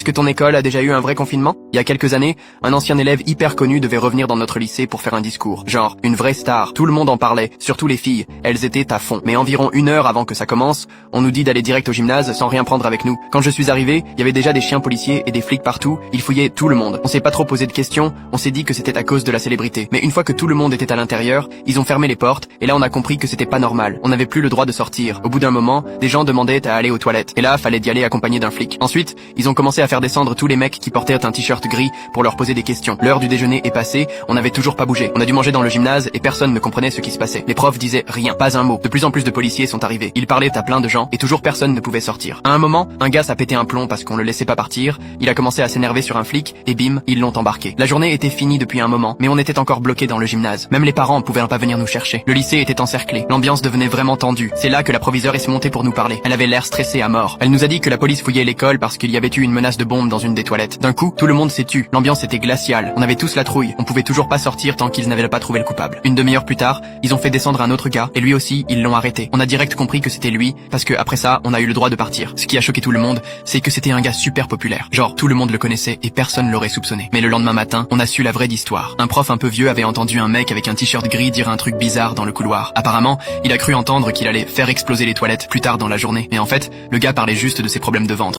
Est-ce que ton école a déjà eu un vrai confinement? Il y a quelques années, un ancien élève hyper connu devait revenir dans notre lycée pour faire un discours. Genre, une vraie star. Tout le monde en parlait, surtout les filles. Elles étaient à fond. Mais environ 1 heure avant que ça commence, on nous dit d'aller direct au gymnase sans rien prendre avec nous. Quand je suis arrivé, il y avait déjà des chiens policiers et des flics partout. Ils fouillaient tout le monde. On s'est pas trop posé de questions, on s'est dit que c'était à cause de la célébrité. Mais une fois que tout le monde était à l'intérieur, ils ont fermé les portes et là on a compris que c'était pas normal. On n'avait plus le droit de sortir. Au bout d'un moment, des gens demandaient à aller aux toilettes. Et là, fallait y aller accompagné d'un flic. Ensuite, ils ont commencé à faire descendre tous les mecs qui portaient un t-shirt gris pour leur poser des questions. L'heure du déjeuner est passée, on n'avait toujours pas bougé. On a dû manger dans le gymnase et personne ne comprenait ce qui se passait. Les profs disaient rien, pas un mot. De plus en plus de policiers sont arrivés. Ils parlaient à plein de gens et toujours personne ne pouvait sortir. À un moment, un gars s'est pété un plomb parce qu'on le laissait pas partir. Il a commencé à s'énerver sur un flic et bim, ils l'ont embarqué. La journée était finie depuis un moment, mais on était encore bloqués dans le gymnase. Même les parents pouvaient pas venir nous chercher. Le lycée était encerclé. L'ambiance devenait vraiment tendue. C'est là que la proviseure est montée pour nous parler. Elle avait l'air stressée à mort. Elle nous a dit que la police fouillait l'école parce qu'il y avait eu une menace de bombe dans une des toilettes. D'un coup, tout le monde s'est tu. L'ambiance était glaciale. On avait tous la trouille. On pouvait toujours pas sortir tant qu'ils n'avaient pas trouvé le coupable. Une demi-heure plus tard, ils ont fait descendre un autre gars et lui aussi, ils l'ont arrêté. On a direct compris que c'était lui parce que après ça, on a eu le droit de partir. Ce qui a choqué tout le monde, c'est que c'était un gars super populaire. Genre, tout le monde le connaissait et personne l'aurait soupçonné. Mais le lendemain matin, on a su la vraie histoire. Un prof un peu vieux avait entendu un mec avec un t-shirt gris dire un truc bizarre dans le couloir. Apparemment, il a cru entendre qu'il allait faire exploser les toilettes plus tard dans la journée. Mais en fait, le gars parlait juste de ses problèmes de ventre.